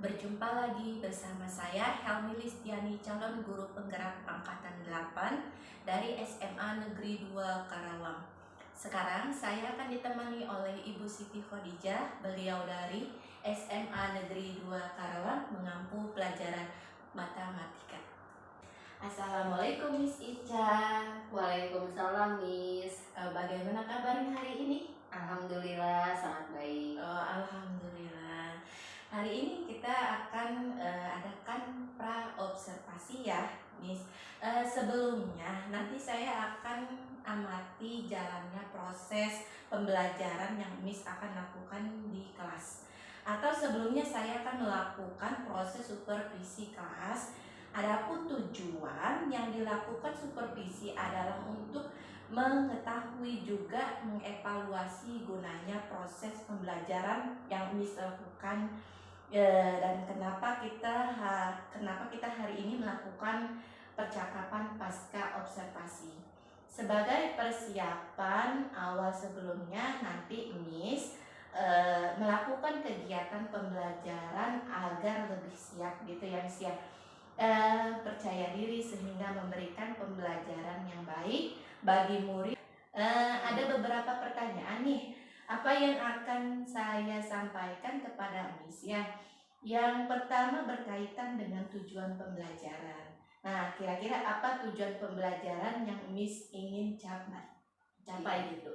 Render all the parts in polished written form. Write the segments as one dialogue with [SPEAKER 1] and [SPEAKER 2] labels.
[SPEAKER 1] Berjumpa lagi bersama saya Helmi Listiani, calon guru penggerak angkatan 8 dari SMA Negeri 2 Karawang. Sekarang saya akan ditemani oleh Ibu Siti Khadijah, beliau dari SMA Negeri 2 Karawang mengampu pelajaran matematika. Assalamualaikum Miss Ica.
[SPEAKER 2] Waalaikumsalam, Miss.
[SPEAKER 1] Bagaimana kabarnya hari ini?
[SPEAKER 2] Alhamdulillah sangat baik.
[SPEAKER 1] Alhamdulillah. Hari ini kita akan adakan pra-observasi ya, Miss. Sebelumnya nanti saya akan amati jalannya proses pembelajaran yang Miss akan lakukan di kelas. Atau sebelumnya saya akan melakukan proses supervisi kelas. Adapun tujuan yang dilakukan supervisi adalah untuk mengetahui juga mengevaluasi gunanya proses pembelajaran yang Miss lakukan dan kenapa kita hari ini melakukan percakapan pasca observasi. Sebagai persiapan awal sebelumnya nanti Miss melakukan kegiatan pembelajaran agar lebih siap gitu ya Miss ya. Percaya diri sehingga memberikan pembelajaran yang baik bagi murid. Ada beberapa pertanyaan nih, apa yang akan saya sampaikan kepada Miss ya. Yang pertama berkaitan dengan tujuan pembelajaran. Nah, kira-kira apa tujuan pembelajaran yang Miss ingin capai gitu?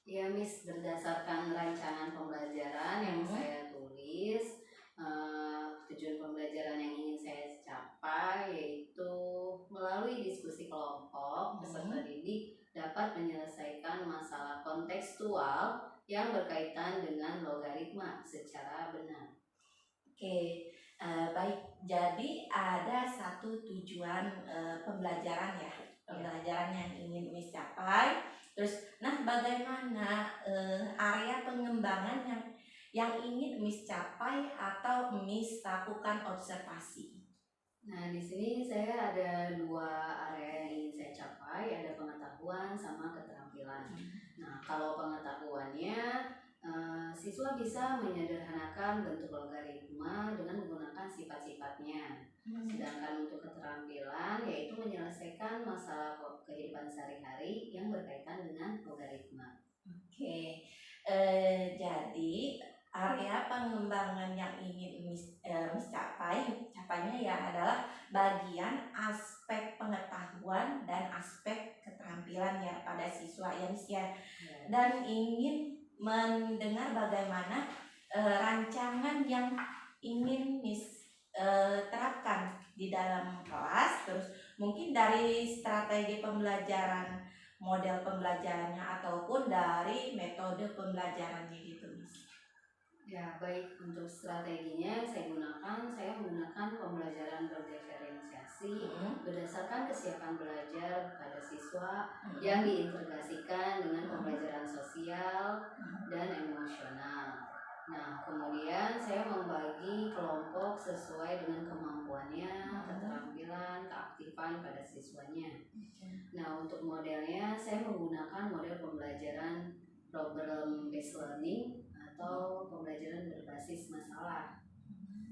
[SPEAKER 2] Ya, Miss, berdasarkan rancangan pembelajaran yang saya tulis, tujuan pembelajaran yang ingin saya capai yaitu melalui diskusi kelompok peserta didik dapat menyelesaikan masalah kontekstual yang berkaitan dengan logaritma secara benar.
[SPEAKER 1] Oke, baik. Jadi ada satu tujuan pembelajaran ya, pembelajaran yang ingin Miss capai. Terus, nah bagaimana area pengembangan yang ingin Miss capai atau Miss lakukan observasi?
[SPEAKER 2] Nah, di sini saya ada dua area yang ingin saya capai, ada pengetahuan sama keterampilan. Nah, kalau pengetahuannya, siswa bisa menyederhanakan bentuk logaritma dengan menggunakan sifat-sifatnya. Sedangkan untuk keterampilan yaitu menyelesaikan masalah kehidupan sehari-hari yang berkaitan dengan logaritma.
[SPEAKER 1] Oke, jadi area pengembangan yang ingin Miss capainya ya adalah bagian aspek pengetahuan dan aspek keterampilan ya pada siswa ya Miss ya. Dan ingin mendengar bagaimana rancangan yang ingin Miss terapkan di dalam kelas, terus mungkin dari strategi pembelajaran, model pembelajarannya ataupun dari metode pembelajarannya gitu Miss.
[SPEAKER 2] Ya, baik, untuk strateginya saya menggunakan pembelajaran berdiferensiasi berdasarkan kesiapan belajar pada siswa yang diintegrasikan dengan pembelajaran sosial dan emosional. Nah, kemudian saya membagi kelompok sesuai dengan kemampuannya, keterampilan, keaktifan pada siswanya. Nah, untuk modelnya saya menggunakan model pembelajaran problem based learning atau pembelajaran berbasis masalah.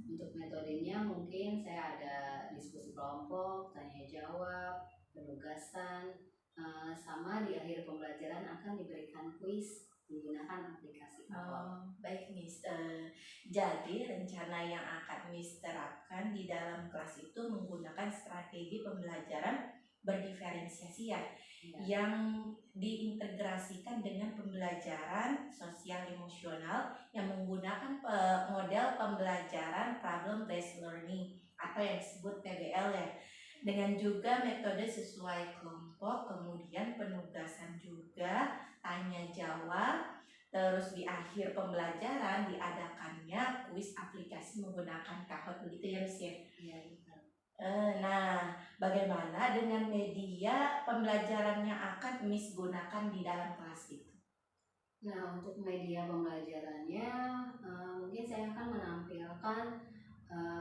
[SPEAKER 2] Untuk metodenya mungkin saya ada diskusi kelompok, tanya jawab, penugasan, sama di akhir pembelajaran akan diberikan kuis menggunakan aplikasi Apple.
[SPEAKER 1] Baik Miss, jadi rencana yang akan Miss terapkan di dalam kelas itu menggunakan strategi pembelajaran berdiferensiasi ya, yang diintegrasikan dengan pembelajaran sosial emosional yang menggunakan model pembelajaran problem based learning atau yang disebut PBL ya, dengan juga metode sesuai kelompok, kemudian penugasan juga, tanya jawab, terus di akhir pembelajaran diadakannya kuis aplikasi menggunakan Kahoot begitu ya Miss ya?
[SPEAKER 2] Iya.
[SPEAKER 1] Nah, bagaimana dengan media pembelajaran yang akan Miss gunakan di dalam kelas itu?
[SPEAKER 2] Nah, untuk media pembelajarannya mungkin saya akan menampilkan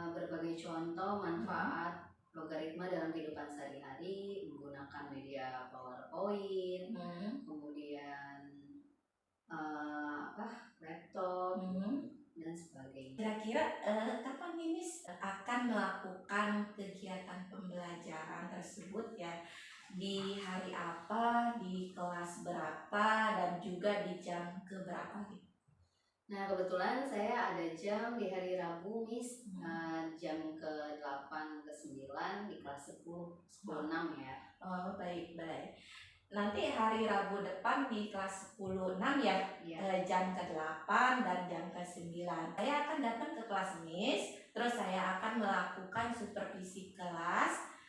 [SPEAKER 2] berbagai contoh manfaat logaritma dalam kehidupan sehari-hari menggunakan media PowerPoint, kemudian laptop dan sebagainya.
[SPEAKER 1] kira-kira kapan nih Miss akan melakukan kegiatan pembelajaran tersebut ya? Di hari apa, di kelas berapa, dan juga di jam keberapa gitu?
[SPEAKER 2] Nah, kebetulan saya ada jam di hari Rabu, Miss. Jam ke-8 ke-9 di kelas 10, 10.6 ya.
[SPEAKER 1] Oh, baik. Nanti hari Rabu depan di kelas 10.6 ya, jam ke-8 dan jam ke-9. Saya akan datang ke kelas Miss, terus saya akan melakukan supervisi kelas,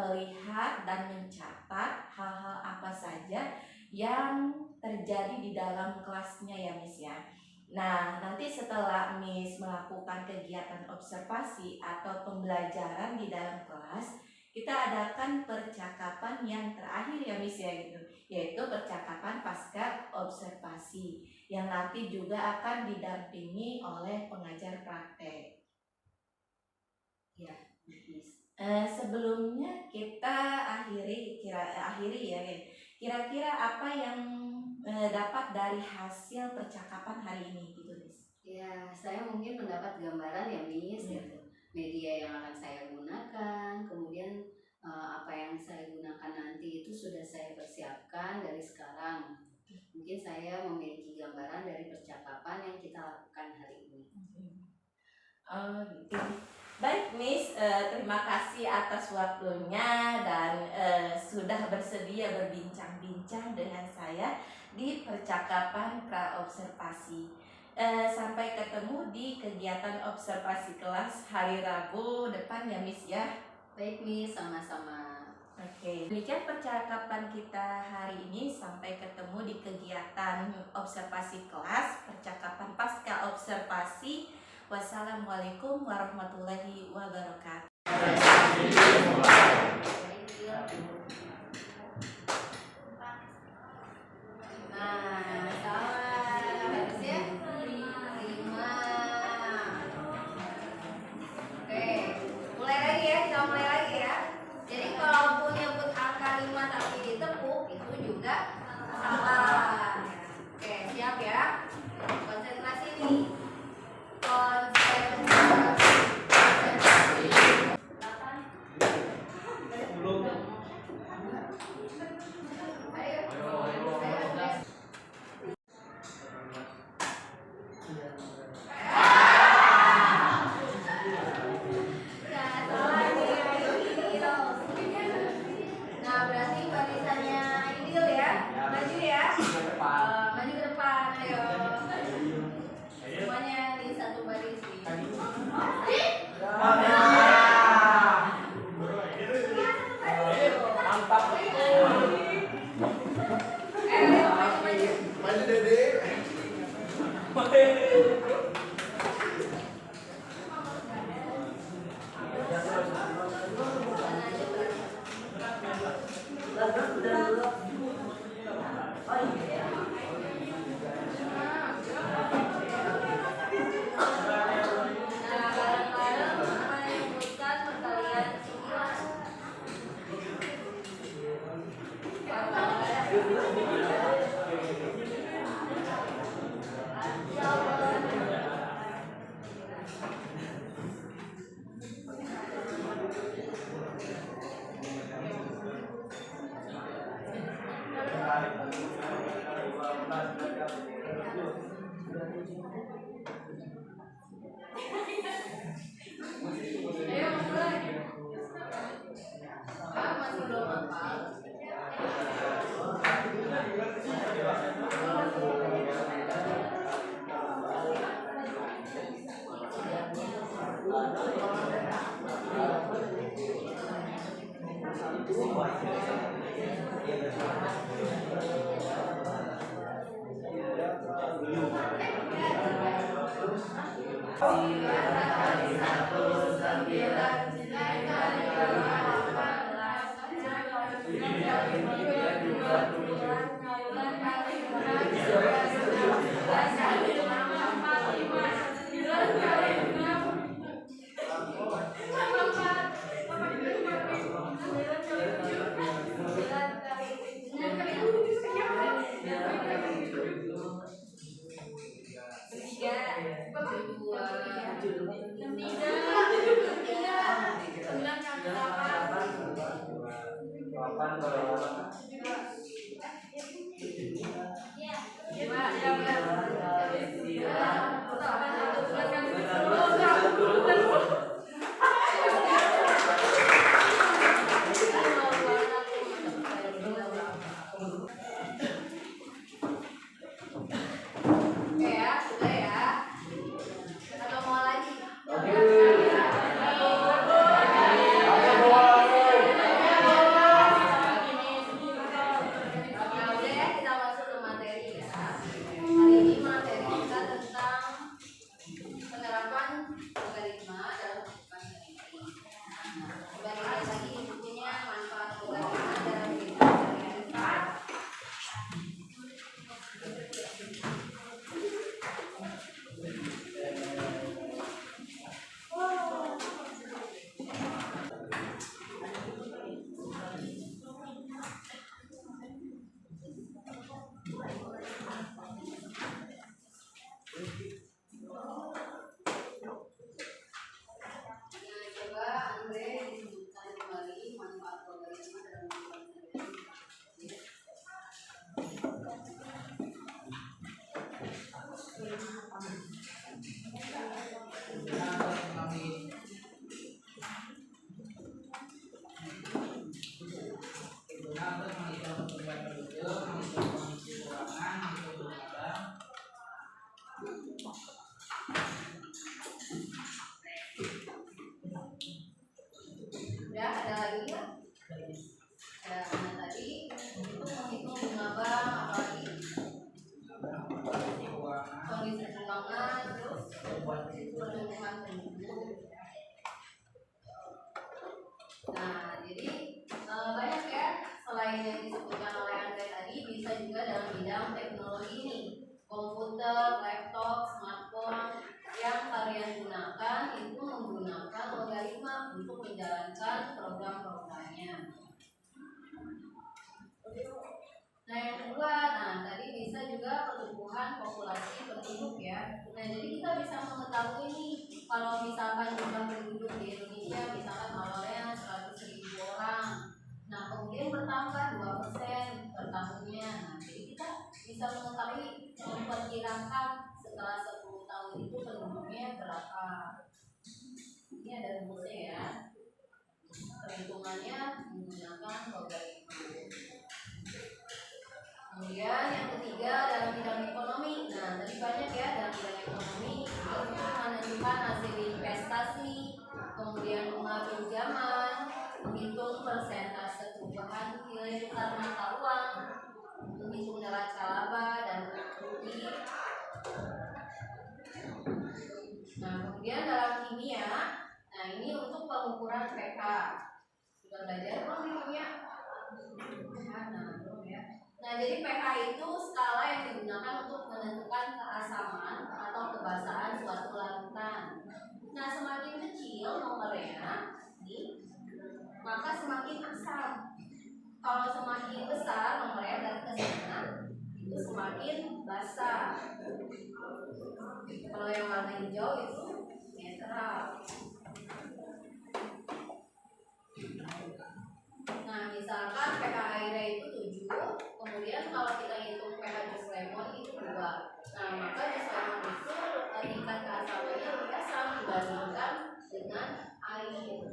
[SPEAKER 1] melihat dan mencatat hal-hal apa saja yang terjadi di dalam kelasnya ya Miss ya. Nah, nanti setelah Miss melakukan kegiatan observasi atau pembelajaran di dalam kelas, kita adakan percakapan yang terakhir ya Miss ya gitu, yaitu percakapan pasca observasi yang nanti juga akan didampingi oleh pengajar praktek.
[SPEAKER 2] Ya, Miss.
[SPEAKER 1] Sebelumnya kita akhiri ya. Kira-kira apa yang dapat dari hasil percakapan hari ini gitu Miss?
[SPEAKER 2] Ya, saya mungkin mendapat gambaran ya Miss gitu. Media yang akan saya gunakan, kemudian apa yang saya gunakan nanti itu sudah saya persiapkan dari sekarang. Mungkin saya memiliki gambaran dari percakapan yang kita lakukan hari ini.
[SPEAKER 1] Oh gitu. Baik Miss, terima kasih atas waktunya dan sudah bersedia berbincang-bincang dengan saya di percakapan praobservasi. Sampai ketemu di kegiatan observasi kelas hari Rabu depan ya Miss ya.
[SPEAKER 2] Baik Miss, sama-sama.
[SPEAKER 1] Oke, demikian percakapan kita hari ini. Sampai ketemu di kegiatan observasi kelas, percakapan pasca observasi. Wassalamualaikum warahmatullahi wabarakatuh.
[SPEAKER 2] Oke ya, sudah ya. Atau mau lagi? Nah, udah ya, kita masuk ke materi ya. Hari ini materi kita tentang penerapan logaritma dalam kehidupan sehari-hari. Coba dilihat lagi bukunya, manfaat logaritma dalam kehidupan sehari-hari. Nah, coba Andre disebutkan kembali manfaat logaritma dalam kehidupan sehari-hari. Udah ada lagi nggak? Ada. Nah, tadi itu menghitung bunga bank, apalagi kondisi keuangan, terus pertumbuhan penduduk. Nah, jadi banyak ya, selain yang disebutkan oleh Andre tadi, bisa juga dalam bidang teknologi ini, komputer, laptop, smartphone yang kalian gunakan itu menggunakan logaritma untuk menjalankan program-programnya. Nah, yang kedua, tadi bisa juga pertumbuhan populasi penduduk ya. Nah, jadi kita bisa mengetahui nih, kalau misalkan jumlah penduduk di Indonesia misalkan awalnya 100.000 orang, nah kemudian bertambah 2% per tahunnya. Nah, jadi kita bisa mengetahui, memperkirakan setelah 10 tahun itu penduduknya berapa. Ini ada rumusnya ya. Perhitungannya menggunakan logaritma. Kemudian yang ketiga dalam bidang ekonomi. Nah, tadi banyak ya dalam bidang ekonomi untuk menentukan hasil investasi, kemudian bunga pinjaman, menghitung persentase perubahan nilai tukar mata uang, menghitung neraca laba dan rugi. Nah, kemudian dalam kimia, nah ini untuk pengukuran pH. Sudah belajar belum di kimia? Belum ya. Nah, jadi pH itu skala yang digunakan untuk menentukan keasaman atau kebasahan suatu larutan. Nah, semakin kecil nomornya, maka semakin asam. Kalau semakin besar nomornya dari ke sana, itu semakin basah. Kalau yang warna hijau itu netral. Nah, misalkan pH airnya itu 7, kemudian kalau kita hitung pH jus lemon itu 2. Nah, maka jus lemon itu tingkat keasamannya lebih asam dibandingkan dengan air.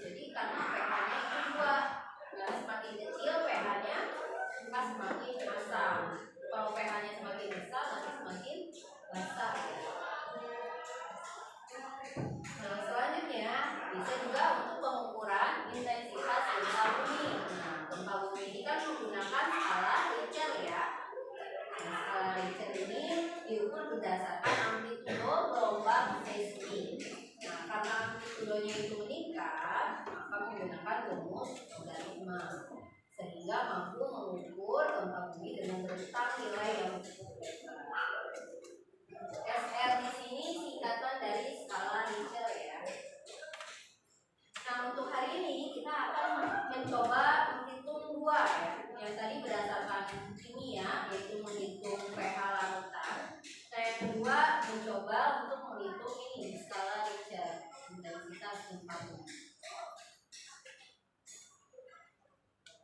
[SPEAKER 2] Jadi karena pH-nya itu 2. Nah, semakin kecil pH-nya maka semakin asam. Kalau pH-nya semakin besar nanti semakin basah. Nah, selanjutnya bisa juga untuk pengukuran intensitas gempa bumi. Nah, gempa bumi ini kan menggunakan skala Richter ya. Nah, skala Richter ini diukur berdasarkan amplitudo gelombang seismik. Nah, karena amplitudonya itu meningkat, maka menggunakan rumus logaritma sehingga mampu mengukur gempa bumi dengan rentang nilai yang cukup besar. SR di sini singkatan dari skala Richter ya. Nah, untuk hari ini kita akan mencoba menghitung 2 ya. Yang tadi berdasarkan kimia yaitu menghitung pH larutan. Nah, yang kedua mencoba untuk menghitung ini skala Richter, intensitas gempa bumi.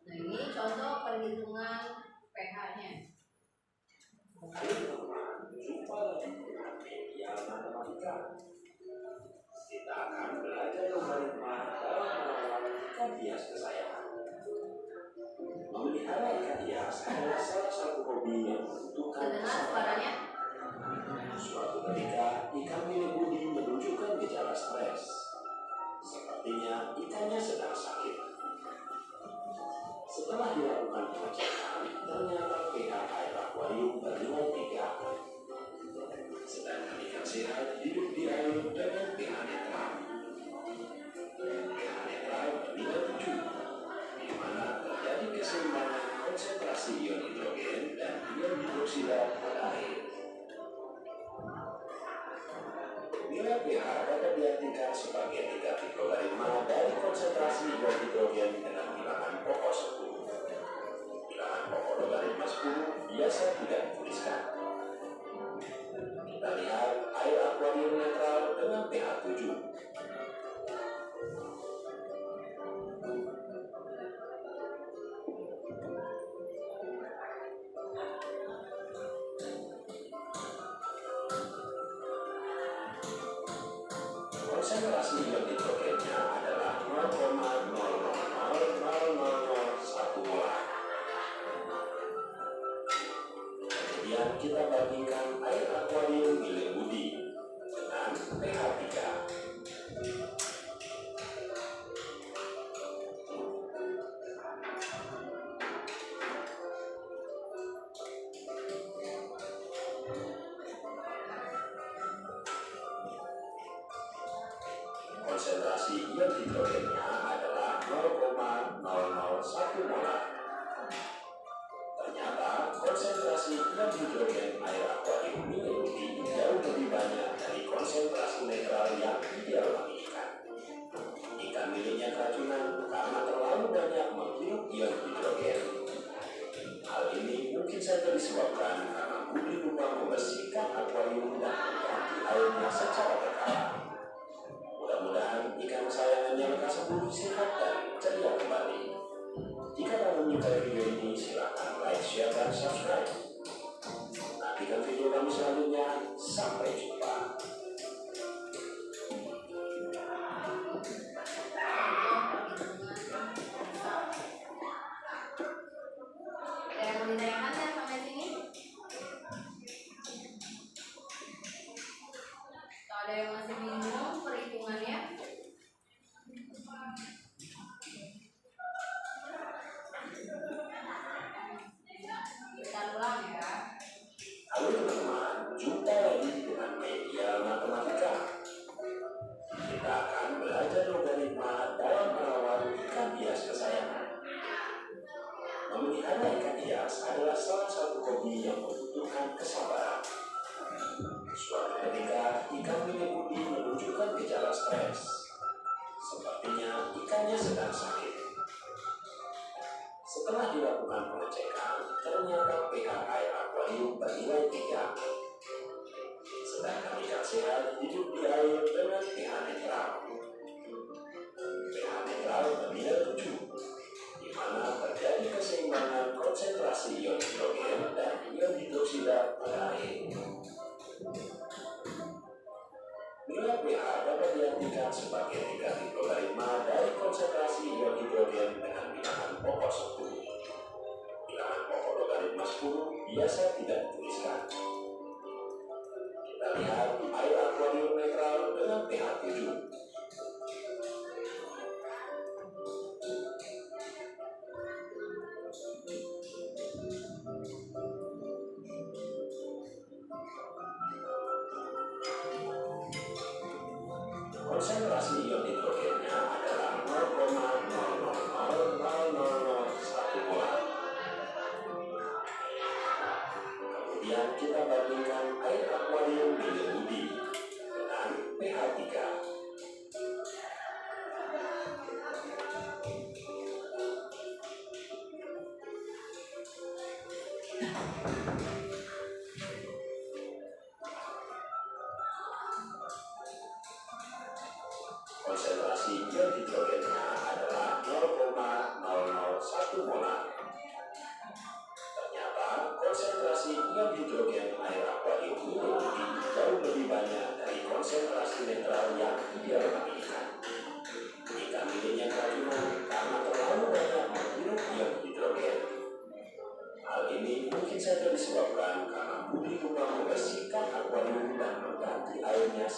[SPEAKER 2] Nah, ini perhitungan pH-nya.
[SPEAKER 3] Jumpa lagi dengan media matematika. Kita akan belajar logaritma dalam merawat ikan hias kesayangan. Memelihara ikan hias adalah salah satu hobi yang membutuhkan
[SPEAKER 2] Terdengar suaranya?
[SPEAKER 3] Suatu ketika, ikan milik Budi menunjukkan gejala stres. Sepertinya ikannya sedang sakit. Setelah dilakukan pengecekan, ternyata pH air akuarium bernilai 3. Sedangkan ikan sehat hidup di air dengan pH netral. pH netral bernilai 7, di mana terjadi keseimbangan konsentrasi ion hidrogen dan ion hidroksida pada air. Nilai pH dapat diartikan sebagai negatif logaritma dari konsentrasi ion hidrogen dengan bilangan pokok 10. Bilangan pokok logaritma 10 biasa tidak dituliskan. Kita lihat air akuarium netral dengan pH 7. Konsentrasi ion hidrogennya adalah 0,000001 molar. Kemudian kita bandingkan air akuarium milik Budi dengan pH 3. Konsentrasi ion hidrogennya adalah 0,001 molar. Ternyata konsentrasi ion hidrogen air akuarium milik Budi jauh lebih banyak dari konsentrasi netral yang dialami ikan. Ikan miliknya keracunan karena terlalu banyak menghirup ion hidrogen. Hal ini mungkin saja disebabkan karena Budi lupa membersihkan akuarium dan mengganti airnya secara berkala. Mudah-mudahan ikan kesayangannya lekas sembuh, sehat dan ceria kembali. Jika kamu menyukai video ini, silakan like, share, dan subscribe. Nantikan video kami selanjutnya. Sampai jumpa.
[SPEAKER 2] Ada yang mau ditanyakan ya sampai sini? Kalau ada yang masih bingung perhitungannya, kita ulang ya.
[SPEAKER 3] Halo teman-teman, jumpa lagi dengan media matematika. Kita akan belajar logaritma dalam merawat ikan hias kesayangan. Memelihara ikan hias adalah salah satu hobi yang membutuhkan kesabaran. Suatu ketika, ikan milik Budi menunjukkan gejala stres. Sepertinya ikannya sedang sakit. Setelah dilakukan pengecekan, ternyata pH air akuarium bernilai 3. Sedangkan ikan sehat hidup di air dengan pH netral. pH netral bernilai 7, di mana terjadi keseimbangan konsentrasi ion hidrogen dan ion hidroksida pada air. Nilai pH dapat diartikan sebagai negatif logaritma dari konsentrasi ion hidrogen dengan bilangan pokok 10. Bilangan pokok logaritma 10 biasa tidak dituliskan. Kita lihat air akuarium netral dengan pH 7. Konsentrasi ion hidrogennya adalah 0,000001 molar. Kemudian kita bandingkan air akuarium milik Budi dengan pH 3. Konsentrasi ion hidrogennya adalah 0,001 molar.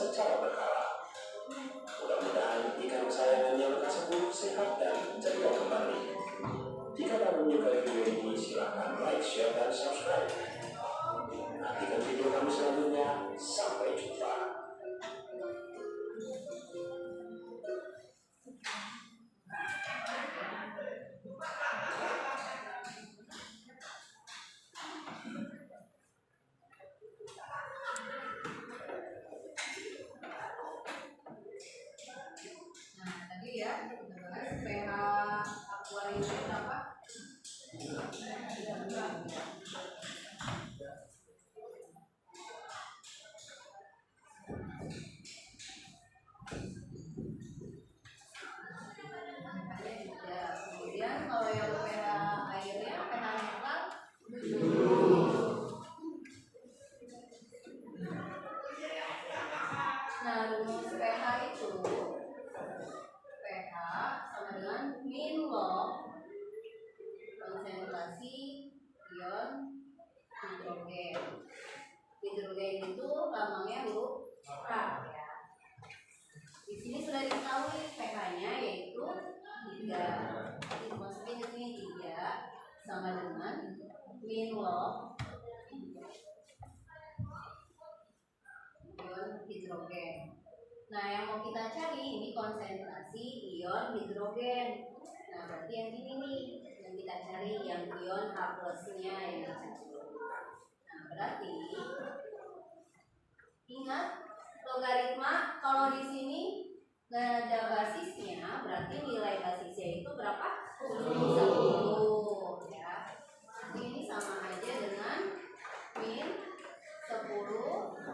[SPEAKER 3] secara berkala. Mudah-mudahan ikan kesayangannya tersebut sehat dan ceria kembali. Jika kamu menyukai video ini, silakan like, share, dan subscribe. Nantikan video kami selanjutnya. Sampai jumpa.
[SPEAKER 2] Nah, tadi ya kita bahas pH akuariumnya berapa? Kemudian kalau yang pH airnya, pH netral nah, rumus pH itu pH sama dengan min log konsentrasi ion hidrogen. Hidrogen itu lambangnya huruf H ya. Di sini sudah diketahui pH-nya yaitu 3. Dimasukin ke sini 3 sama dengan min log ion hidrogen. Nah, yang mau kita cari ini konsentrasi ion hidrogen. Nah, berarti yang ini nih yang kita cari, yang ion H+-nya yang dicari. Nah, berarti ingat logaritma kalau di sini nggak ada basisnya, berarti nilai basisnya itu berapa? 10 ya. Jadi ini sama aja dengan min 10 log H+.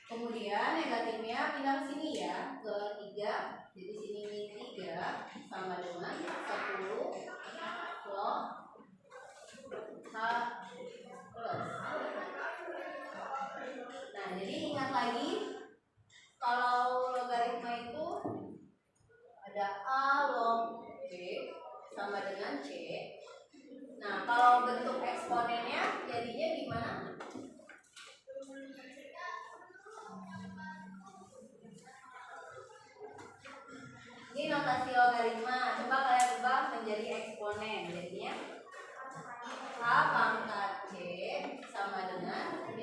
[SPEAKER 2] Kemudian negatifnya pindah ke sini ya, ke 3. Jadi sini min 3 sama dengan 10 log H+. Nah, jadi ingat lagi kalau logaritma itu ada A log B sama dengan C. Nah, kalau bentuk eksponennya jadinya gimana? Ini notasi logaritma, coba kalian ubah menjadi eksponen. Jadinya H pangkat C sama dengan B.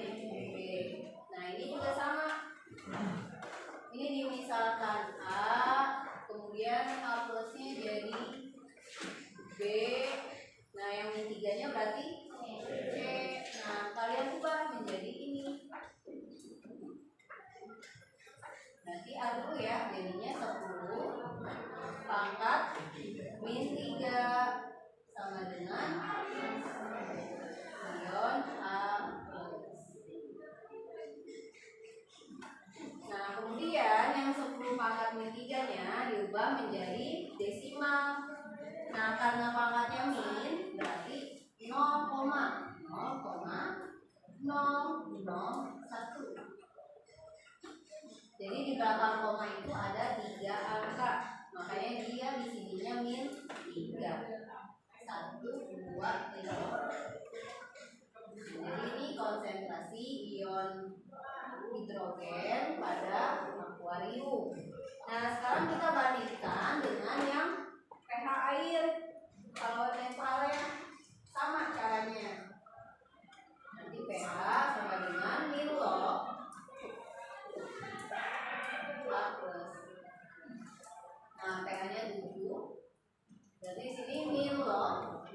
[SPEAKER 2] Nah, ini juga sama. Ini dimisalkan A, kemudian A plusnya jadi B. Nah, yang min 3-nya berarti C. Nah, kalian ubah menjadi ini. Berarti A dulu ya, jadinya 10 pangkat min 3 sama dengan ion H+. Nah, kemudian yang 10 pangkat min 3-nya diubah menjadi desimal. Nah, karena pangkatnya min, berarti 0,001. Jadi di belakang koma itu ada 3 angka. Makanya dia di sininya min 3. 1, 2, 3. Jadi ini konsentrasi ion hidrogen pada akuarium. Nah, sekarang kita bandingkan dengan yang pH air. Kalau netralnya sama caranya. Nanti pH sama dengan min log H+. Nah, pH-nya 7. Berarti di sini min log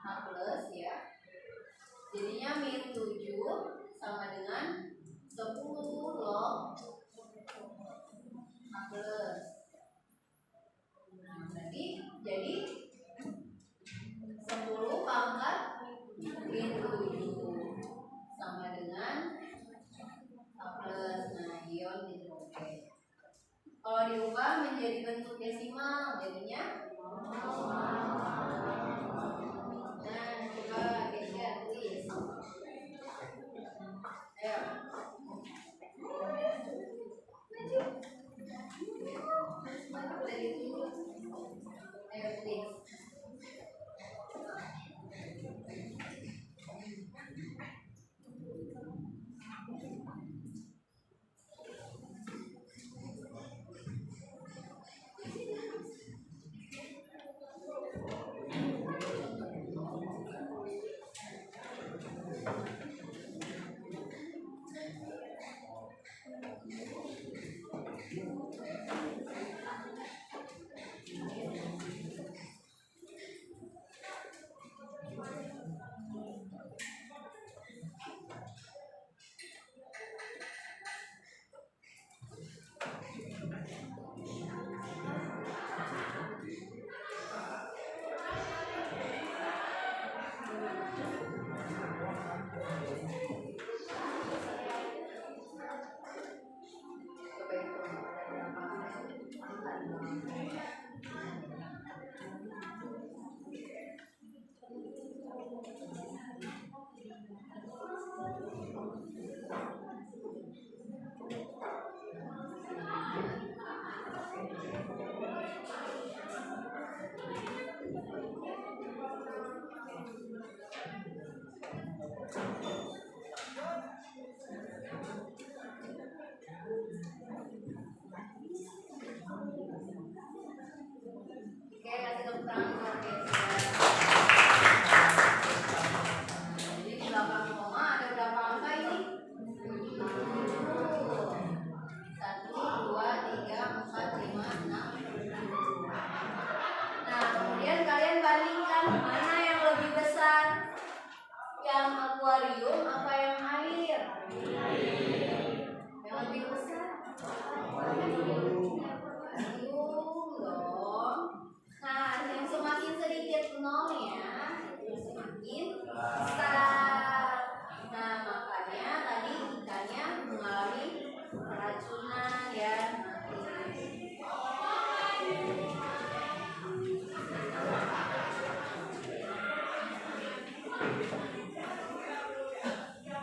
[SPEAKER 2] H+ ya. Jadinya min 7 sama dengan 10 log H+. Nah, berarti jadi 10 pangkat min 7 sama dengan H+. Nah, ion hidrogen. Kalau diubah menjadi bentuk desimal, jadinya nah, coba Keisha tulis. Ayo. Maju. Ayo tulis. Oke, kasih tepuk tangan buat Kesia. Jadi di belakang koma ada berapa angka ini? 1, 2, 3, 4, 5, 6. Nah, kemudian kalian bandingkan mana yang lebih besar? Yang akuarium apa yang air? Yang lebih besar? Akuarium dong. Nah, yang semakin sedikit nolnya itu semakin besar. Nah, makanya tadi ikannya mengalami keracunan ya.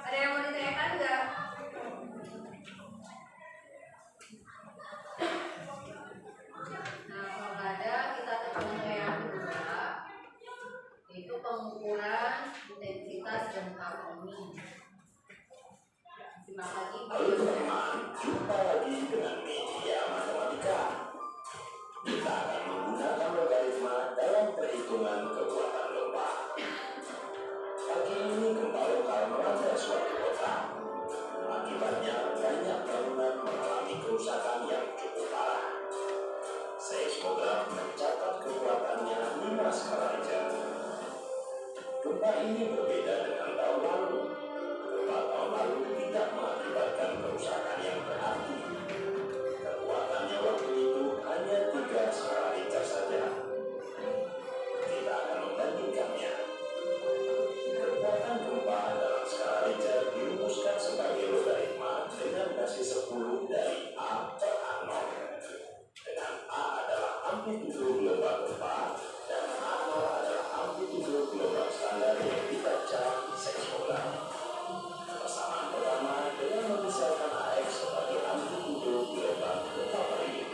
[SPEAKER 2] Ada yang mau ditanyakan nggak? Nah, kalau nggak ada, kita tekan ke yang kedua, yaitu pengukuran intensitas gempa bumi. Simak lagi.
[SPEAKER 3] Halo teman-teman, jumpa lagi dengan media matematika. Kita akan menggunakan logaritma dalam perhitungan kekuatan gempa. Pagi ini gempa lokal melanda suatu kota. Akibatnya banyak bangunan mengalami kerusakan yang cukup parah. Seismograf mencatat kekuatannya 5 skala Richter. Gempa ini berbeda dengan tahun lalu. Gempa tahun lalu tidak mengakibatkan kerusakan yang berarti. Kekuatannya waktu itu hanya 3 skala Richter saja. Kita akan membandingkannya. Kekuatan gempa dalam skala Richter dirumuskan sebagai logaritma dengan basis 10 dari A per A0. Dengan A adalah amplitudo gelombang gempa dan A0 adalah amplitudo gelombang standar yang dibaca seismograf. Persamaan pertama dengan memisahkan AX sebagai amplitudo gelombang gempa hari ini.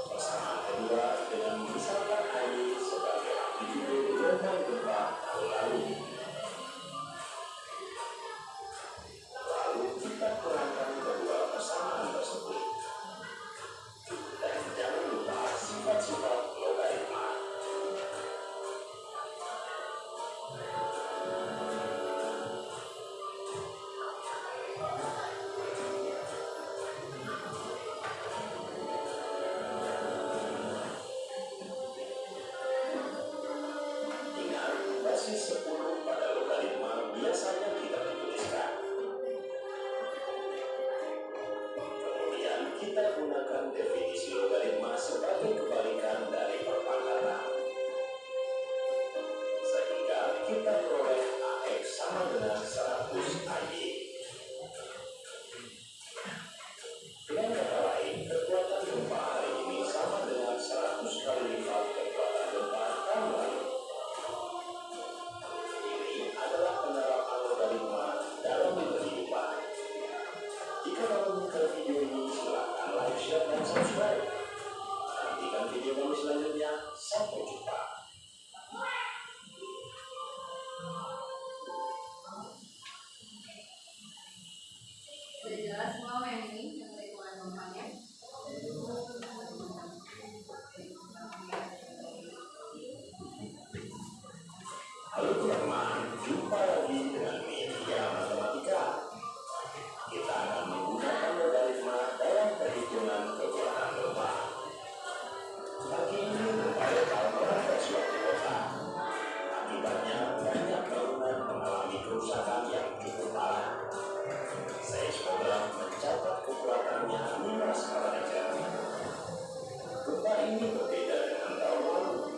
[SPEAKER 3] Persamaan kedua dengan memisahkan AY sebagai amplitudo gelombang gempa tahun lalu. Lalu kita kurangkan kedua persamaan tersebut. Dan jangan lupa sifat-sifat logaritma. Ingat, basis 10 pada logaritma biasanya tidak dituliskan. Kemudian kita gunakan definisi logaritma sebagai kebalikan dari perpangkatan. Sehingga kita peroleh AX sama dengan 100 AY. Dengan kata lain, kekuatan gempa hari ini sama dengan 100 kali lipat kekuatan gempa tahun lalu. Ini adalah penerapan logaritma dalam kehidupan. Jika kamu menyukai video ini, silakan like, share, dan subscribe. Nantikan video kami selanjutnya. Sampai jumpa.
[SPEAKER 2] Sudah jelas semua yang ini yang perhitungan gempanya?
[SPEAKER 3] Halo teman-teman, jumpa lagi dengan media matematika. Kita akan menggunakan logaritma dalam perhitungan kekuatan gempa. Pagi ini gempa lokal melanda suatu kota. Akibatnya banyak bangunan mengalami kerusakan yang cukup parah. Seismograf mencatat kekuatannya 5 skala Richter. Gempa ini berbeda dengan tahun lalu.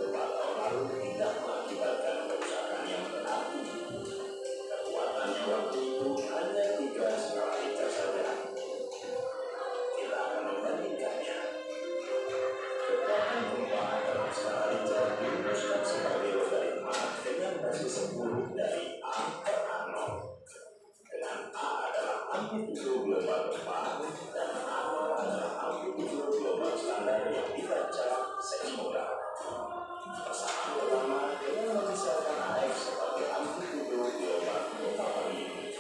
[SPEAKER 3] Gempa tahun lalu tidak mengakibatkan kerusakan yang berarti. Kekuatannya waktu itu hanya 3 skala Richter saja. Kita akan membandingkannya. Kekuatan gempa dalam skala Richter dirumuskan sebagai logaritma dengan basis 10 dari A per A0. Dengan A adalah amplitudo gelombang gempa dan A0 adalah amplitudo gelombang standar yang dibaca seismograf. Persamaan pertama dengan memisahkan AX sebagai amplitudo gelombang gempa hari ini.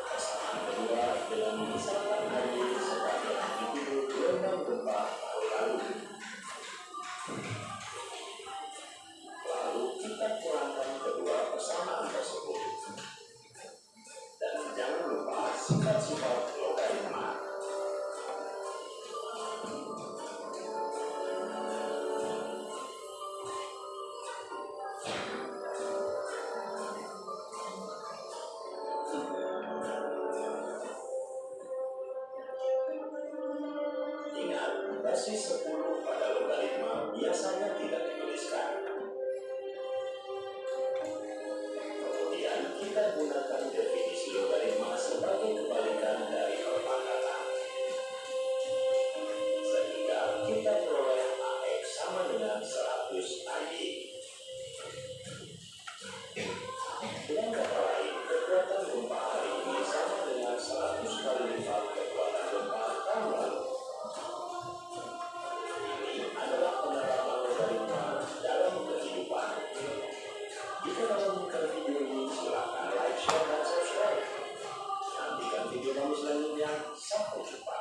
[SPEAKER 3] Persamaan kedua dengan memisahkan AY sebagai amplitudo gelombang gempa tahun lalu. basis 10 pada logaritma biasanya tidak dituliskan. Kemudian kita gunakan definisi logaritma sebagai kebalikan dari perpangkatan. Sehingga kita peroleh AX sama dengan 100 AY. Dengan kata lain, kekuatan gempa hari ini sama dengan 100 kali lipat kekuatan gempa tahun lalu. Ini adalah penerapan logaritma dalam kehidupan. Jika kamu menyukai video ini, silakan like, share, dan subscribe. Nantikan video kami selanjutnya. Sampai jumpa.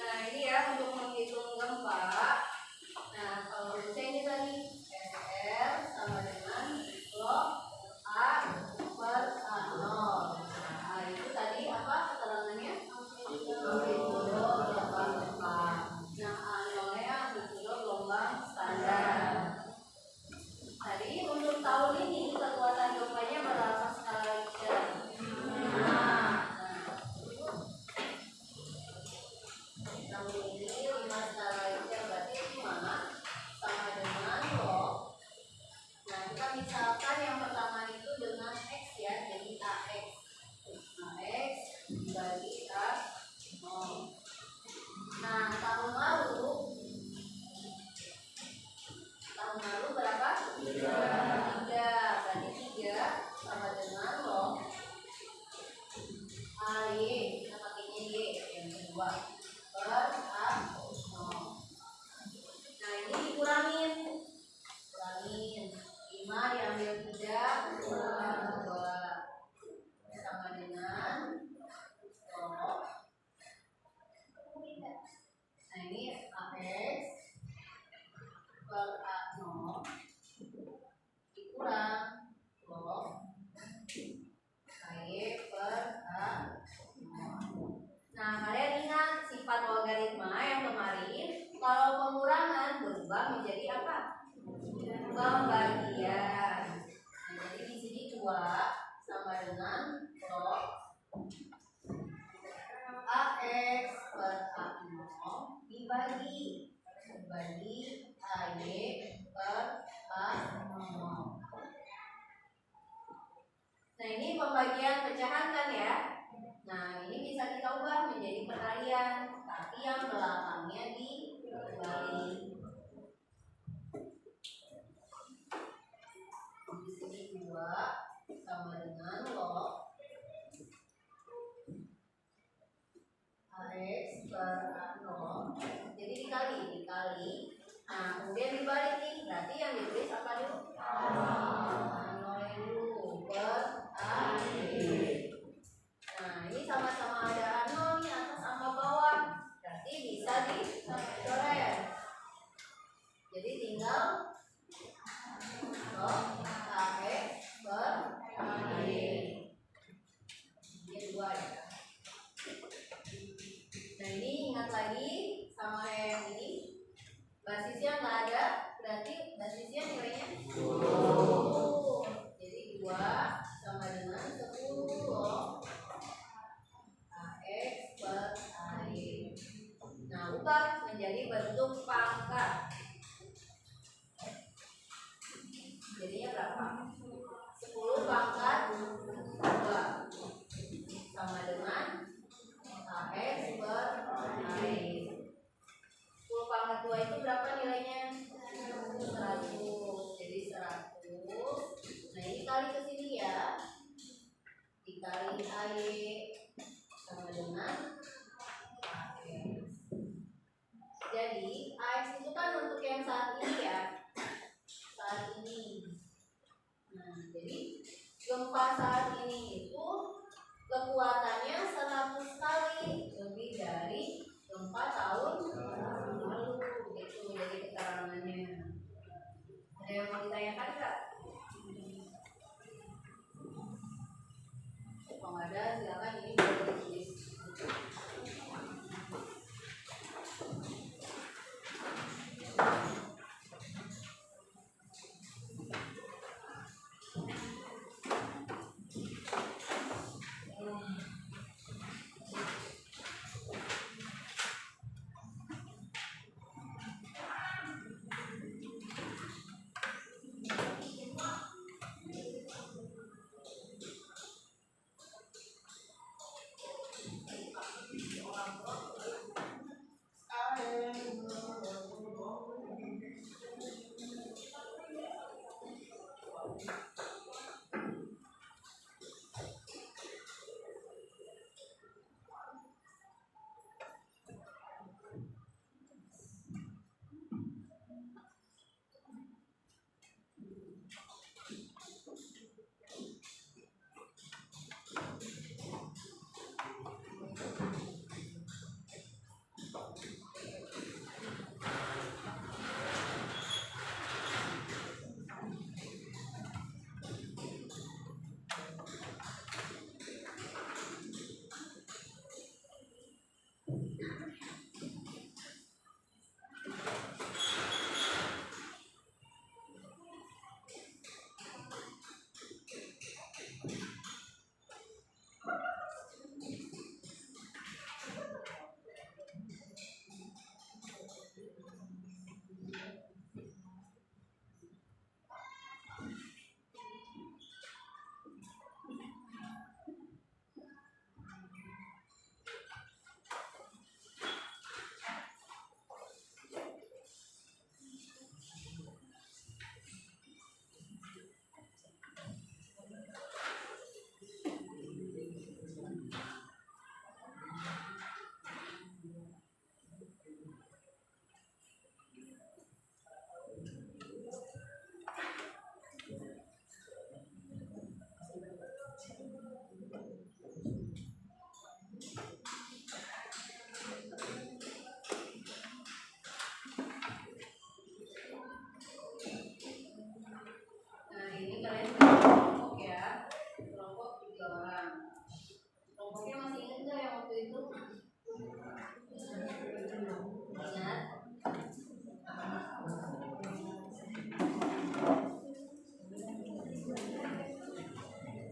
[SPEAKER 2] Nah ini ya untuk menghitung gempa. Nah kalau bisa ini tadi SR sama dengan log A per A0. Nah itu tadi apa keterangannya? Amplitudo gelombang gempa. Nah A0-nya amplitudo gelombang standar. Tadi untuk tahun ini kekuatan gempanya berapa skala Richter? Tahun ini 5 skala Richter berarti gimana? Sama dengan log. Nah kita misalkan yang pertama itu dengan X ya, jadi AX. AX dibagi A0. Nah tahun lalu berapa? 3. Berarti 3 sama dengan log AY, kita pakainya Y yang kedua per A0. Nah ini dikurangin 5 diambil 3 kurang 2 sama dengan log. Nah ini AX per A0 dikurang log AY per A0. Nah kalian ingat sifat logaritma yang kemarin, kalau pengurangan berubah menjadi apa? Pembagian. Nah, jadi di sini 2 sama dengan log AX per A0 dibagi AY per A0. Nah ini pembagian pecahan kan ya. Nah ini bisa kita ubah menjadi perkalian, tapi yang belakangnya dibalik. Di sini 2 sama dengan log AX per A0. Jadi dikali. Nah kemudian dibalik nih, berarti yang ditulis apa dulu? A0 dulu per AY. Nah ini sama-sama ada A0 nih atas sama bawah, berarti bisa dicoret. Jadi tinggal log AX per AY. jadi gempa saat ini itu kekuatannya 100 kali lebih dari gempa tahun lalu. Itu jadi keterangannya. Ada yang mau ditanyakan Kak? Kalau nggak ada, silakan ini boleh ditulis.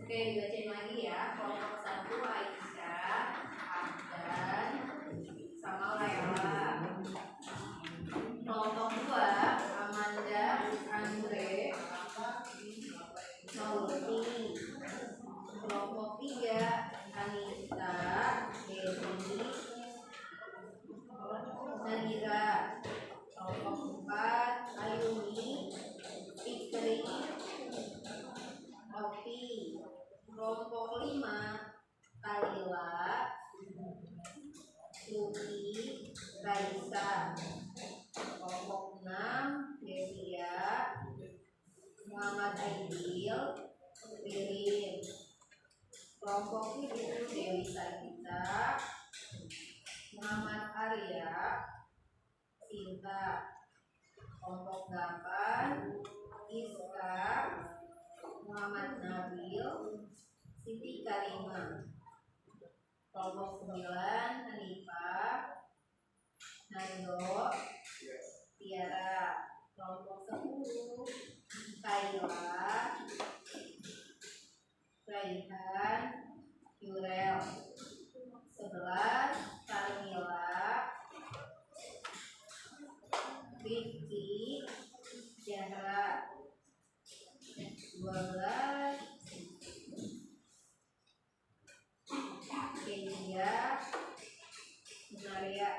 [SPEAKER 2] Dibacain lagi ya. Kelompok 1 Aisyah, Afdan, sama Layla. Kelompok 2 Amanda, Andre, Maulti. Kelompok 3 Anita, Dewi, Nadira. Kelompok 4 Ayuni, Fikri, Opi. Kelompok 5 Kalila, Luki, Raisa. Kelompok 6 Desia, Muhammad Aidil, Ririn. Kelompok 7 Dewi Sakita, Muhammad Arya, Sinta. Kelompok 8 Iska, Muhammad Nabil, Siti Karima. Kelompok 9 Hanifah, Nando, Tiara. Kelompok 10 Kayla, Raihan, Yurel. 11 Carmila, Rifki, Zahra. 12 Kelia, Maria.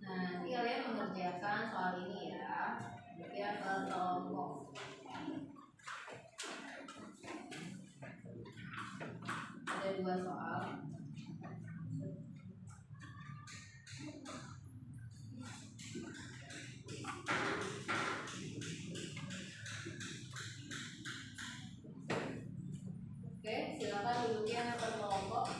[SPEAKER 2] Nah, nanti kalian mengerjakan soal ini ya, biar berkelompok. Ada 2 soal.
[SPEAKER 1] dia berkelompok.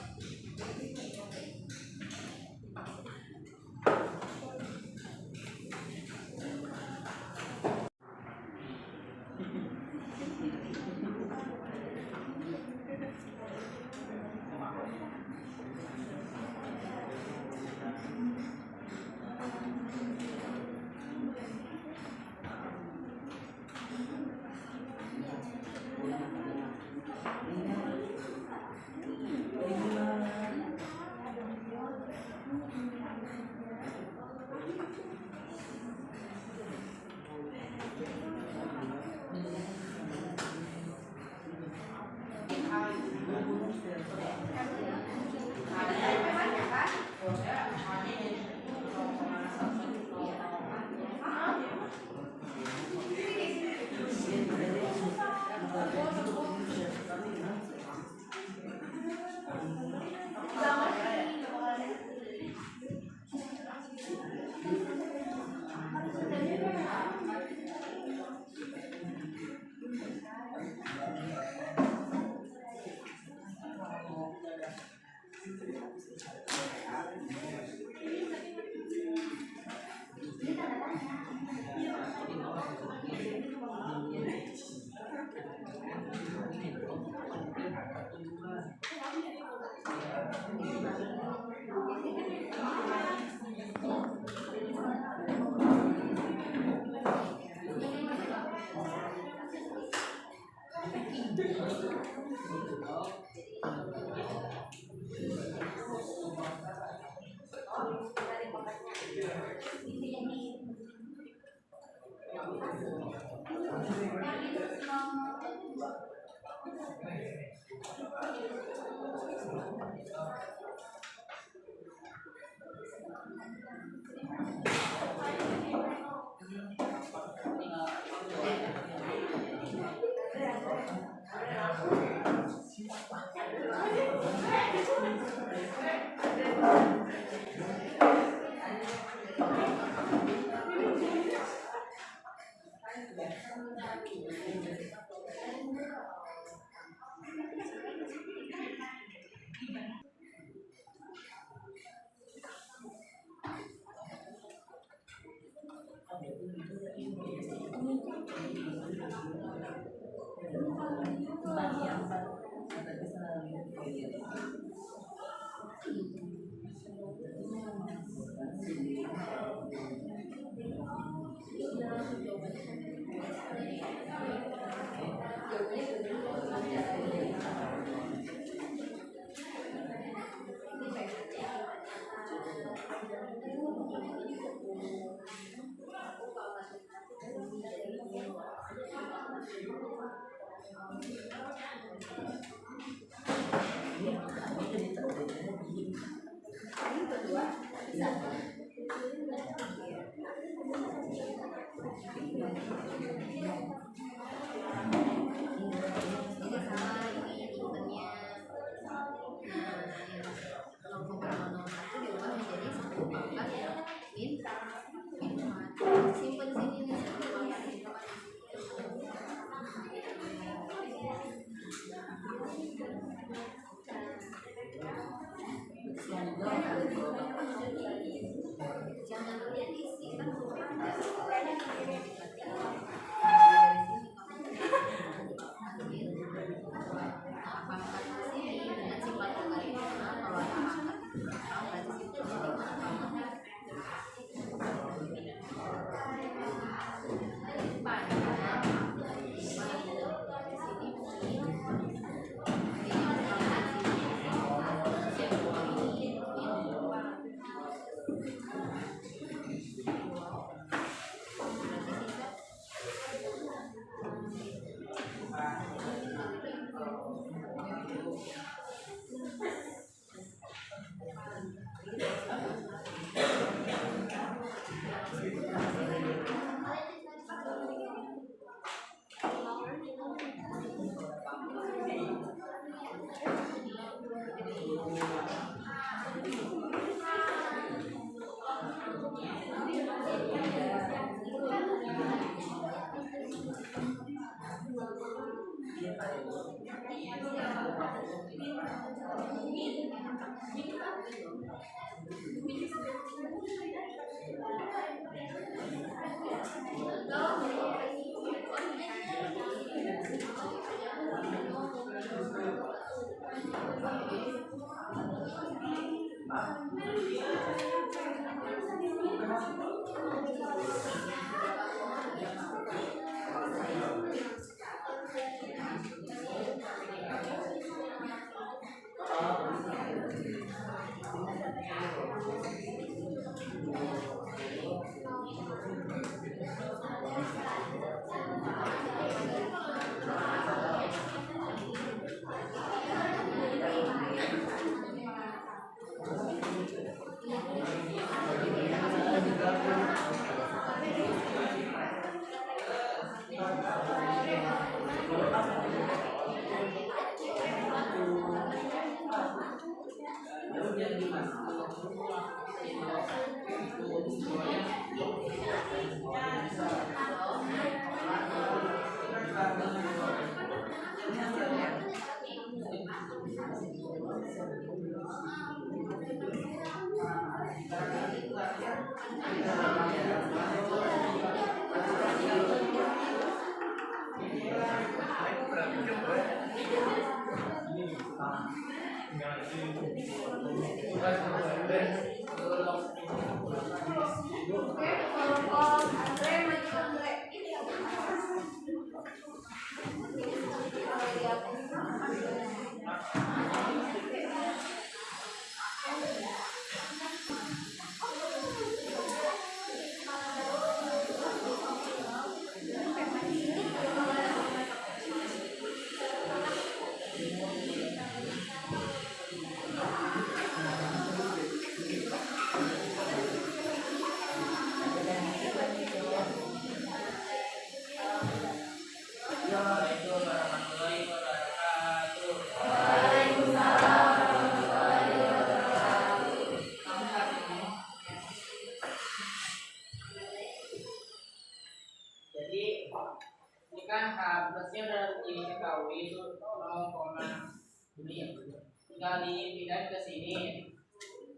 [SPEAKER 4] tinggal dipindahin ke sini.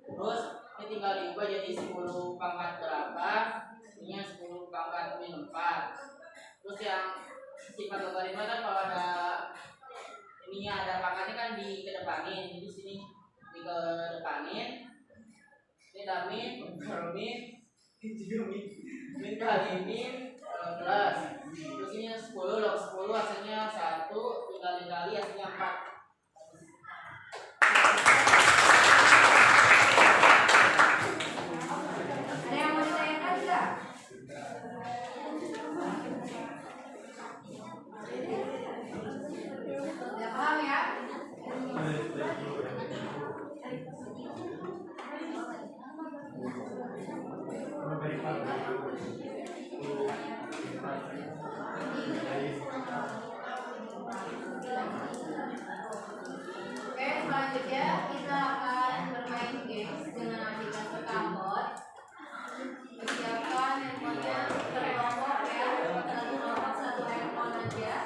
[SPEAKER 4] Terus ini tinggal diubah jadi 10 pangkat berapa, ini 10 pangkat min 4. Terus yang sifat logaritma kan kalau ada ininya ada pangkatnya kan dikedepanin, jadi sini dikedepanin. Ini ada min, min kali min plus. Terus ini 10 log 10 hasilnya 1, tinggal dikali hasilnya 4.
[SPEAKER 2] Selanjutnya kita akan bermain games dengan aplikasi Kahoot. Persiapkan handphonenya berkelompok ya, satu kelompok satu handphone aja.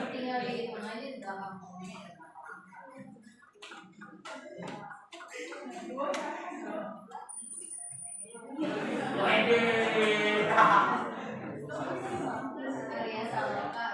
[SPEAKER 2] Tinggal dihitung aja gampang. Area Saloka.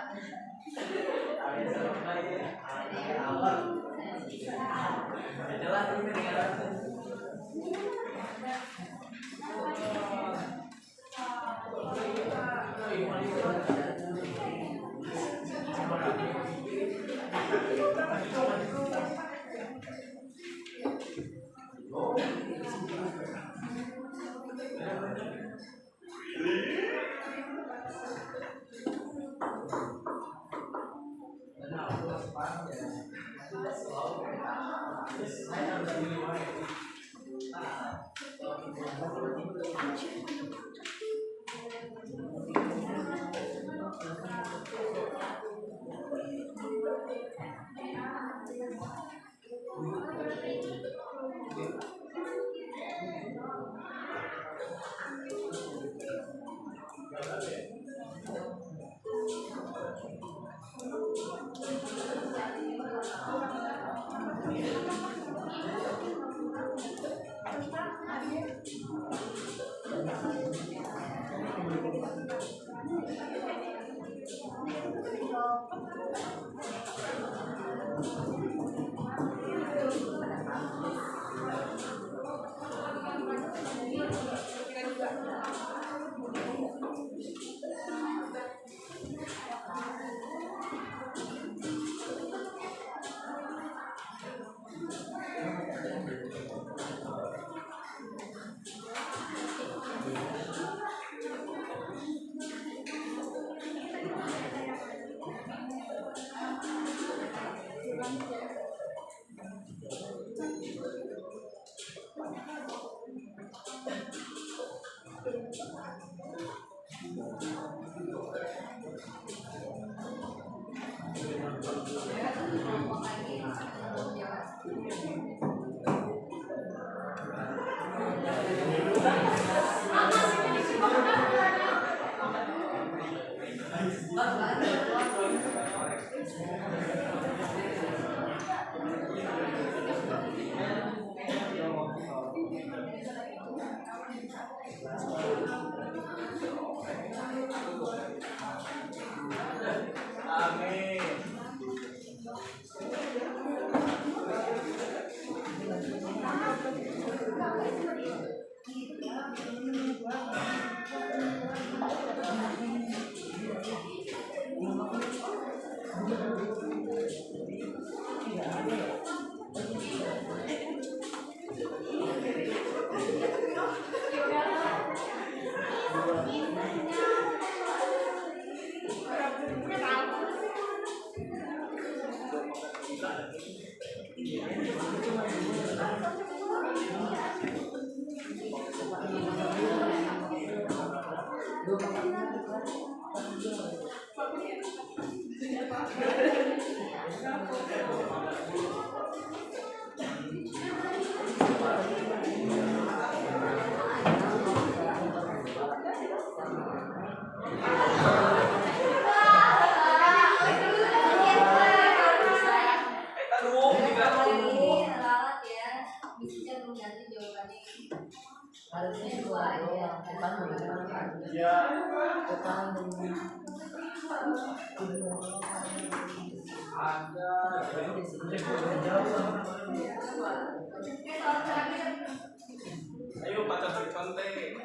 [SPEAKER 2] kelompok lagi belum jawab. Harusnya dua aja.
[SPEAKER 5] Ya. Ayo baca berkonten.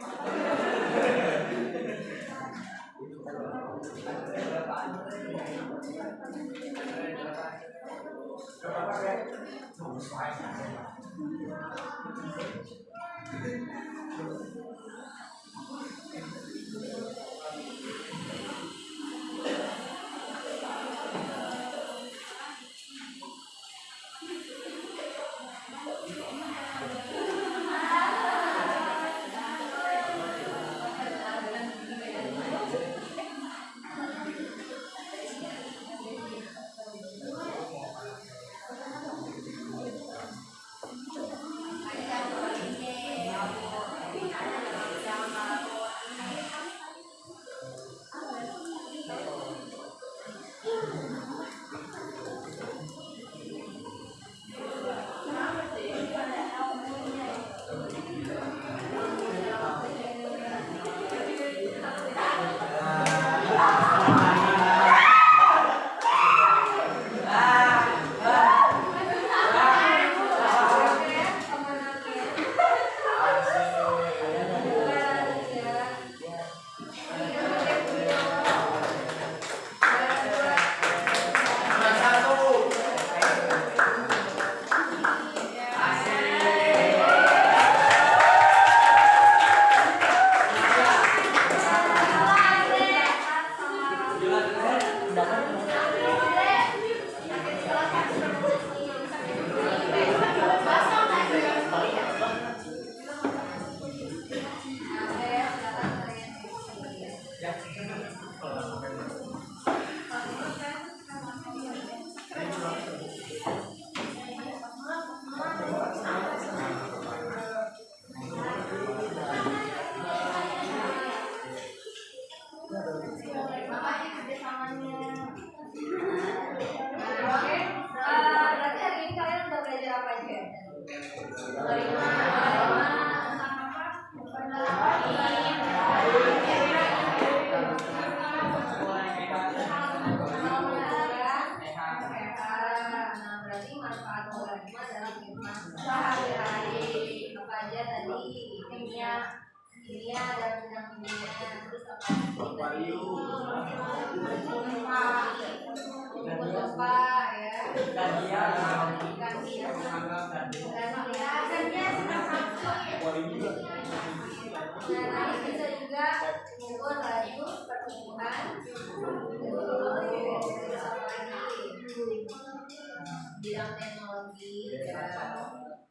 [SPEAKER 2] Bidang teknologi ya.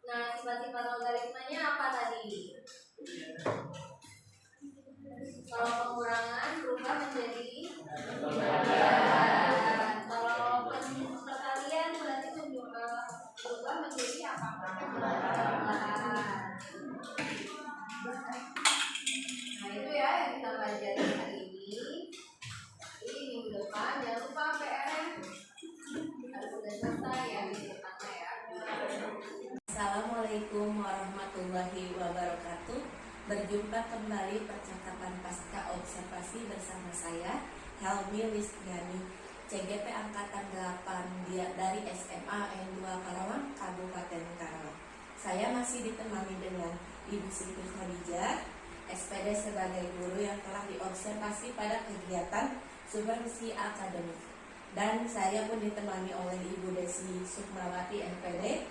[SPEAKER 2] Nah, sifat-sifat logaritmanya apa tadi? Kalau pengurangan berubah menjadi pembagian. Kalau
[SPEAKER 1] Berjumpa kembali percakapan pasca observasi bersama saya Helmi Listiani, CGP Angkatan 8 dari SMA N2 Karawang, Kabupaten Karawang. Saya masih ditemani dengan Ibu Siti Khadijah, SPD sebagai guru yang telah diobservasi pada kegiatan supervisi akademik. Dan saya pun ditemani oleh Ibu Desi Sukmawati MPD,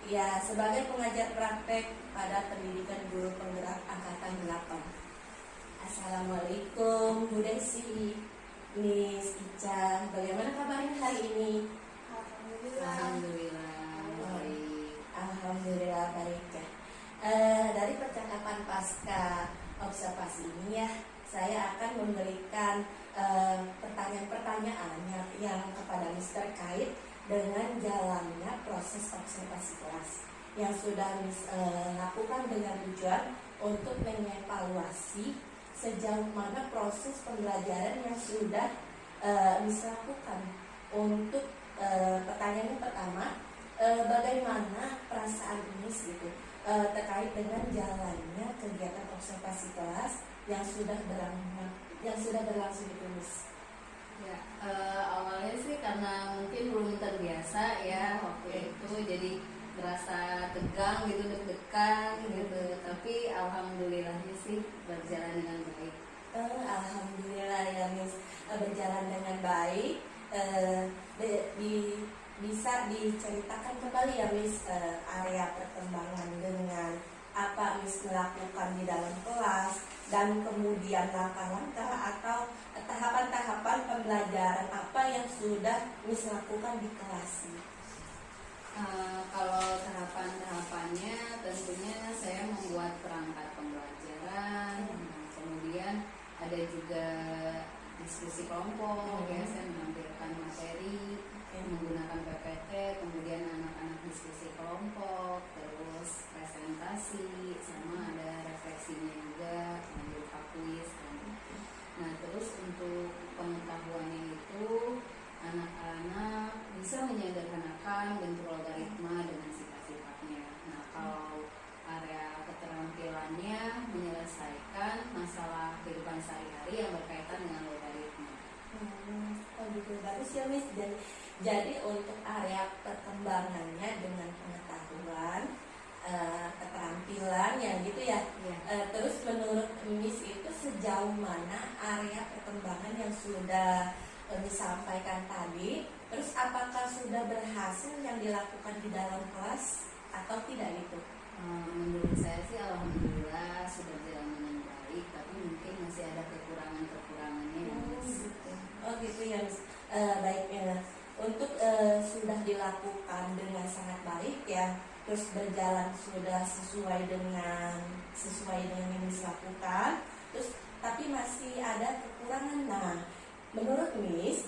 [SPEAKER 1] ya sebagai pengajar praktek pada pendidikan guru penggerak Angkatan 8. Assalamualaikum Bu Desi, Miss Ica, bagaimana kabarnya hari ini?
[SPEAKER 2] Alhamdulillah baik.
[SPEAKER 1] Alhamdulillah baik ya. Dari percakapan pasca observasi ini ya, saya akan memberikan pertanyaan-pertanyaan yang kepada Miss terkait dengan jalannya proses observasi kelas yang sudah Miss lakukan dengan tujuan untuk mengevaluasi sejauh mana proses pembelajaran yang sudah Miss lakukan. Untuk pertanyaan yang pertama, bagaimana perasaan Miss gitu terkait dengan jalannya kegiatan observasi kelas yang sudah berlangsung itu Miss?
[SPEAKER 2] Ya, awalnya sih karena mungkin belum terbiasa ya waktu itu, jadi merasa tegang gitu, deg-degan gitu. Tapi alhamdulillahnya sih berjalan dengan baik.
[SPEAKER 1] Alhamdulillah ya Miss, berjalan dengan baik. Bisa diceritakan kembali ya Miss area perkembangan dengan apa Miss melakukan di dalam kelas dan kemudian langkah-langkah atau tahapan-tahapan pembelajaran apa yang sudah Miss lakukan di kelas?
[SPEAKER 2] Kalau tahapan-tahapannya tentunya saya membuat perangkat pembelajaran, kemudian ada juga diskusi kelompok, ya saya menampilkan materi menggunakan PPT, kemudian anak-anak diskusi kelompok, terus presentasi, sama ada refleksinya juga, membuka kuis kan. Nah terus untuk pengetahuannya itu anak-anak bisa menyederhanakan bentuk logaritma dengan sifat-sifatnya. Nah kalau area keterampilannya menyelesaikan masalah kehidupan sehari-hari yang berkaitan dengan logaritma.
[SPEAKER 1] Oh gitu, bagus ya Miss. Jadi untuk area perkembangannya dengan pengetahuan, keterampilan yang gitu ya. Terus menurut Miss itu sejauh mana area perkembangan yang sudah disampaikan tadi? Terus apakah sudah berhasil yang dilakukan di dalam kelas atau tidak itu?
[SPEAKER 2] Menurut saya sih alhamdulillah sudah berjalan dengan baik, tapi mungkin masih ada kekurangannya.
[SPEAKER 1] Oh gitu ya Miss. Baiknya untuk sudah dilakukan dengan sangat baik ya, terus berjalan sudah sesuai dengan yang Miss lakukan, terus tapi masih ada kekurangan. Nah menurut Miss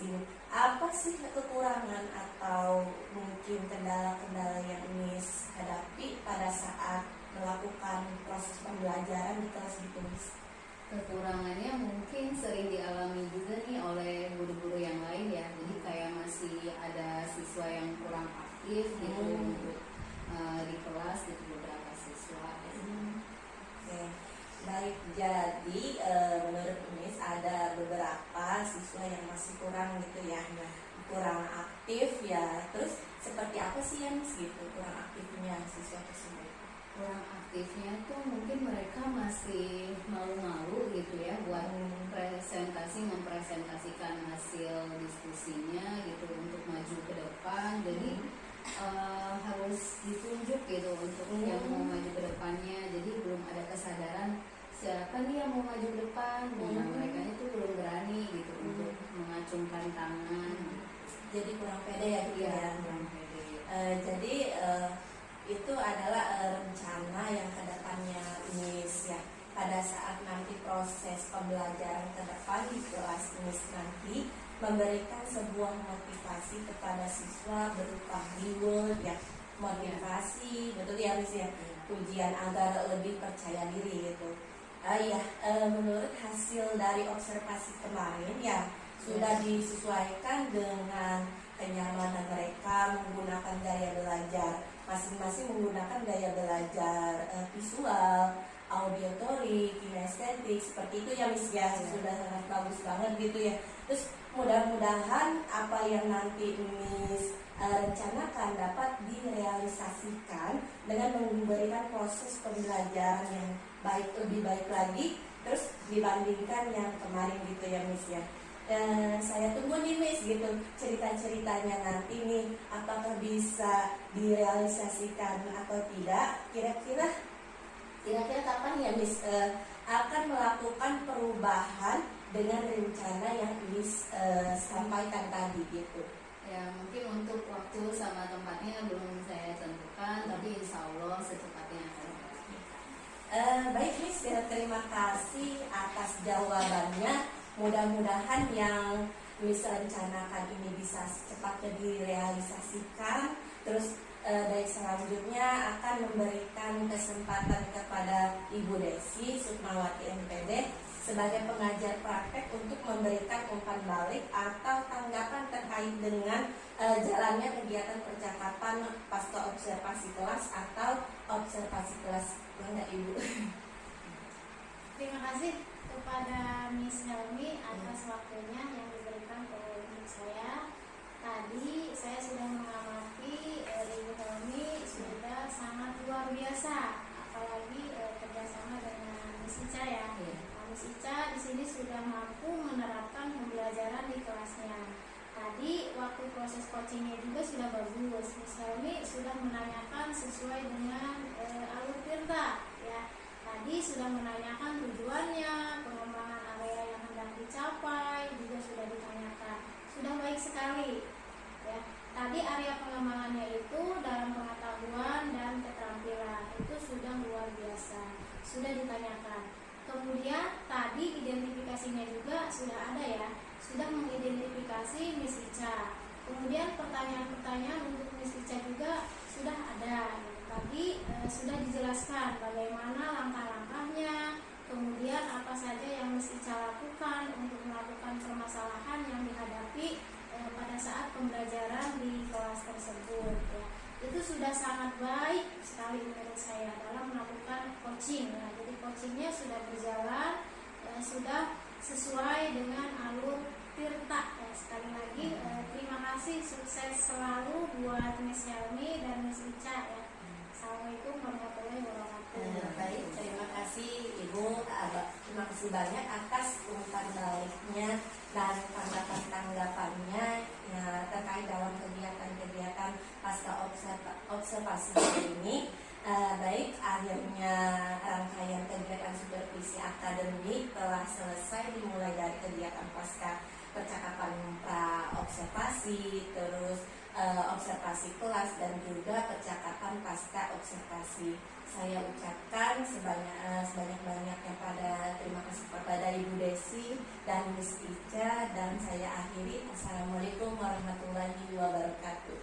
[SPEAKER 1] apa sih kekurangan atau mungkin kendala-kendala yang Miss hadapi pada saat melakukan proses pembelajaran di kelas gitu Miss?
[SPEAKER 2] Kekurangannya mungkin sering dialami juga nih oleh guru-guru yang lain ya. Jadi kayak masih ada siswa yang kurang aktif gitu untuk di kelas gitu, beberapa siswa.
[SPEAKER 1] Oke. Baik, jadi menurut Miss ada beberapa siswa yang masih kurang gitu ya, kurang aktif ya. Terus seperti apa sih yang Miss gitu kurang aktifnya siswa tersebut?
[SPEAKER 2] Kurang aktifnya tuh mungkin mereka masih malu-malu gitu ya buat mempresentasikan hasil diskusinya gitu untuk maju ke depan. Jadi harus ditunjuk gitu untuk yang mau maju ke depannya. Jadi belum ada kesadaran siapa nih yang mau maju ke depan. Nah, mereka itu belum berani gitu untuk mengacungkan tangan.
[SPEAKER 1] Jadi kurang pede ya gitu ya.
[SPEAKER 2] Kurang pede.
[SPEAKER 1] Jadi itu adalah rencana yang kedepannya Miss ya, pada saat nanti proses pembelajaran ke depan di kelas Miss nanti memberikan sebuah motivasi kepada siswa berupa reward ya, motivasi, betul ya Miss ya, ujian agar lebih percaya diri gitu. Menurut hasil dari observasi kemarin ya sudah disesuaikan dengan kenyamanan mereka menggunakan gaya belajar, masing-masing menggunakan gaya belajar visual, auditory, kinestetik, seperti itu ya Miss ya, sudah sangat bagus banget gitu ya. Terus mudah-mudahan apa yang nanti Miss rencanakan dapat direalisasikan dengan memberikan proses pembelajaran yang baik, lebih baik lagi, terus dibandingkan yang kemarin gitu ya Miss ya. Saya tunggu nih Miss gitu cerita-ceritanya nanti nih, apakah bisa direalisasikan atau tidak. Kira-kira kapan ya Miss akan melakukan perubahan dengan rencana yang Miss sampaikan tadi gitu.
[SPEAKER 2] Ya mungkin untuk waktu sama tempatnya belum saya tentukan, tapi insya Allah secepatnya akan saya lakukan.
[SPEAKER 1] Baik Miss, terima kasih atas jawabannya. Mudah-mudahan yang Miss rencanakan ini bisa secepatnya direalisasikan. Terus baik, selanjutnya akan memberikan kesempatan kepada Ibu Desi Sukmawati MPD sebagai pengajar praktek untuk memberikan umpan balik atau tanggapan terkait dengan jalannya kegiatan percakapan pasca observasi kelas atau observasi kelas. Bangga Ibu.
[SPEAKER 6] Terima kasih kepada Miss Helmi atas waktunya yang diberikan untuk saya. Tadi saya sudah mengamati Ibu Helmi sudah sangat luar biasa, apalagi kerjasama dengan Miss Ica ya. Miss Ica di sini sudah mampu menerapkan pembelajaran di kelasnya. Tadi waktu proses coachingnya juga sudah bagus. Miss Helmi sudah menanyakan sesuai dengan alur Tirta ya. Tadi sudah menanyakan tujuannya, pengembangan area yang hendak dicapai juga sudah ditanyakan. Sudah baik sekali ya. Tadi area pengembangannya itu dalam pengetahuan dan keterampilan itu sudah luar biasa, sudah ditanyakan. Kemudian tadi identifikasinya juga sudah ada ya, sudah mengidentifikasi Miss Ica. Kemudian pertanyaan-pertanyaan untuk Miss Ica juga sudah ada. Tadi sudah dijelaskan bagaimana langkah-langkahnya, kemudian apa saja yang Miss Ica lakukan untuk melakukan permasalahan yang dihadapi pada saat pembelajaran di kelas tersebut ya. Itu sudah sangat baik sekali menurut saya dalam melakukan coaching ya. Jadi coachingnya sudah berjalan, sudah sesuai dengan alur Tirta ya. Sekali lagi terima kasih, sukses selalu buat Miss Helmi dan Miss Ica ya. Assalamualaikum warahmatullahi wabarakatuh.
[SPEAKER 1] Baik, terima kasih Ibu. Terima kasih banyak atas umpan baliknya dan tanggapan-tanggapannya ya, terkait dalam kegiatan-kegiatan pasca observasi ini. Baik, akhirnya rangkaian kegiatan supervisi akademik telah selesai, dimulai dari kegiatan pasca percakapan observasi, terus observasi kelas, dan juga percakapan pasca observasi. Saya ucapkan sebanyak-banyaknya terima kasih kepada Ibu Desi dan Miss Ica, dan saya akhiri. Assalamualaikum warahmatullahi wabarakatuh.